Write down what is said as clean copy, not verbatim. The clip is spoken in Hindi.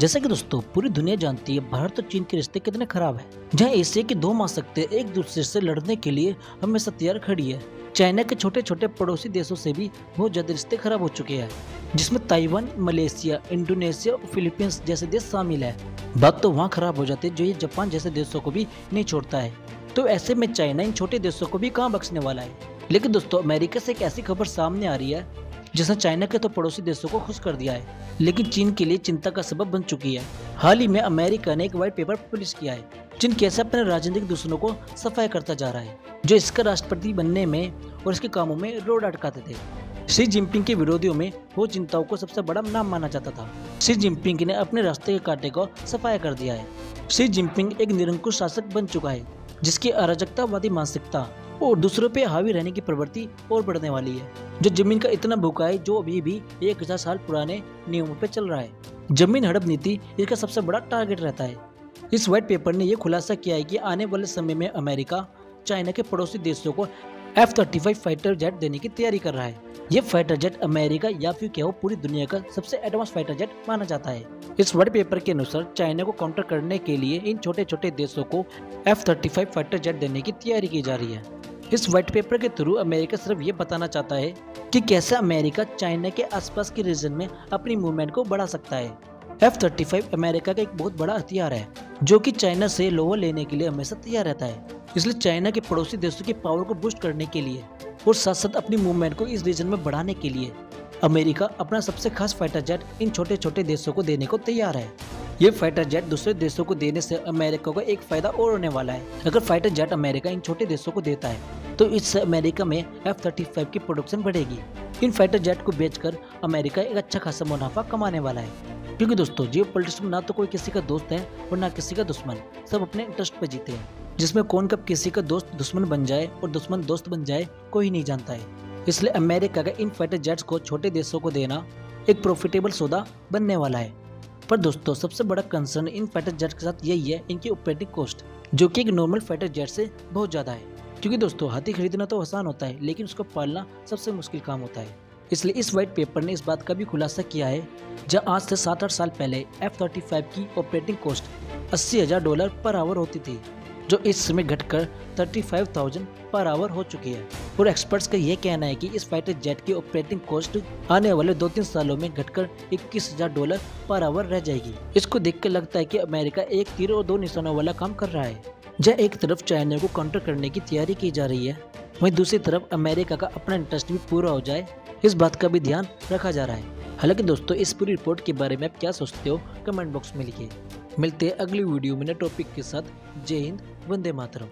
जैसा कि दोस्तों पूरी दुनिया जानती है भारत और चीन के रिश्ते कितने खराब हैं। जहां एशिया की दो महाशक्तियां एक दूसरे से लड़ने के लिए हमेशा तैयार खड़ी है। चाइना के छोटे छोटे पड़ोसी देशों से भी बहुत ज्यादा रिश्ते खराब हो चुके हैं, जिसमें ताइवान, मलेशिया, इंडोनेशिया और फिलीपींस जैसे देश शामिल है। बात तो वहाँ खराब हो जाती है जो ये जापान जैसे देशों को भी नहीं छोड़ता है। तो ऐसे में चाइना इन छोटे देशों को भी कहाँ बख्शने वाला है। लेकिन दोस्तों अमेरिका से एक ऐसी खबर सामने आ रही है जिसने चाइना के तो पड़ोसी देशों को खुश कर दिया है, लेकिन चीन के लिए चिंता का सबब बन चुकी है। हाल ही में अमेरिका ने एक व्हाइट पेपर पब्लिश किया है। चीन कैसे अपने राजनीतिक दुश्मनों को सफाया करता जा रहा है, जो इसका राष्ट्रपति बनने में और इसके कामों में रोड अटकाते थे। शी जिनपिंग के विरोधियों में वो चिंताओं को सबसे बड़ा नाम माना जाता था। शी जिनपिंग ने अपने रास्ते के कांटे को सफाया कर दिया है। शी जिनपिंग एक निरंकुश शासक बन चुका है, जिसकी अराजकतावादी मानसिकता और दूसरों पे हावी रहने की प्रवृत्ति और बढ़ने वाली है। जो जमीन का इतना भूखा है जो अभी भी 1000 साल पुराने नियमों पे चल रहा है। जमीन हड़प नीति इसका सबसे बड़ा टारगेट रहता है। इस व्हाइट पेपर ने यह खुलासा किया है कि आने वाले समय में अमेरिका चाइना के पड़ोसी देशों को F-35 फाइटर जेट देने की तैयारी कर रहा है। ये फाइटर जेट अमेरिका या फिर क्या पूरी दुनिया का सबसे एडवांस फाइटर जेट माना जाता है। इस व्हाइट पेपर के अनुसार चाइना को काउंटर करने के लिए इन छोटे छोटे देशों को F-35 फाइटर जेट देने की तैयारी की जा रही है। इस व्हाइट पेपर के थ्रू अमेरिका सिर्फ ये बताना चाहता है कि कैसे अमेरिका चाइना के आसपास के रीजन में अपनी मूवमेंट को बढ़ा सकता है। F-35 अमेरिका का एक बहुत बड़ा हथियार है, जो कि चाइना से लोहा लेने के लिए हमेशा तैयार रहता है। इसलिए चाइना के पड़ोसी देशों की पावर को बूस्ट करने के लिए और साथ साथ अपनी मूवमेंट को इस रीजन में बढ़ाने के लिए अमेरिका अपना सबसे खास फाइटर जेट इन छोटे छोटे देशों को देने को तैयार है। ये फाइटर जेट दूसरे देशों को देने से अमेरिका को एक फायदा और होने वाला है। अगर फाइटर जेट अमेरिका इन छोटे देशों को देता है तो इससे अमेरिका में F-35 की प्रोडक्शन बढ़ेगी। इन फाइटर जेट को बेचकर अमेरिका एक अच्छा खासा मुनाफा कमाने वाला है, क्योंकि दोस्तों जियोपॉलिटिक्स में ना तो कोई किसी का दोस्त है और ना किसी का दुश्मन, सब अपने इंटरेस्ट पे जीते हैं। जिसमें कौन कब किसी का दोस्त दुश्मन बन जाए और दुश्मन दोस्त बन जाए कोई नहीं जानता है। इसलिए अमेरिका का इन फाइटर जेट्स को छोटे देशों को देना एक प्रॉफिटेबल सौदा बनने वाला है। पर दोस्तों सबसे बड़ा कंसर्न इन फाइटर जेट के साथ यही है इनकी ऑपरेटिंग कॉस्ट, जो कि एक नॉर्मल फाइटर जेट से बहुत ज्यादा है। क्योंकि दोस्तों हाथी खरीदना तो आसान होता है, लेकिन उसको पालना सबसे मुश्किल काम होता है। इसलिए इस व्हाइट पेपर ने इस बात का भी खुलासा किया है, जहाँ आज से 7-8 साल पहले F-35 की ऑपरेटिंग कॉस्ट $80,000 पर आवर होती थी, जो इस समय घटकर 35,000 पर आवर हो चुकी है। और एक्सपर्ट्स का यह कहना है कि इस फाइटर जेट की ऑपरेटिंग कॉस्ट आने वाले 2-3 सालों में घटकर $21,000 पर आवर रह जाएगी। इसको देखकर लगता है कि अमेरिका एक तीर और दो निशानों वाला काम कर रहा है। जहाँ एक तरफ चाइना को काउंटर करने की तैयारी की जा रही है, वहीं दूसरी तरफ अमेरिका का अपना इंटरेस्ट भी पूरा हो जाए, इस बात का भी ध्यान रखा जा रहा है। हालांकि दोस्तों इस पूरी रिपोर्ट के बारे में आप क्या सोचते हो कमेंट बॉक्स में लिखिए। मिलते हैं अगली वीडियो में नए टॉपिक के साथ। जय हिंद, वंदे मातरम।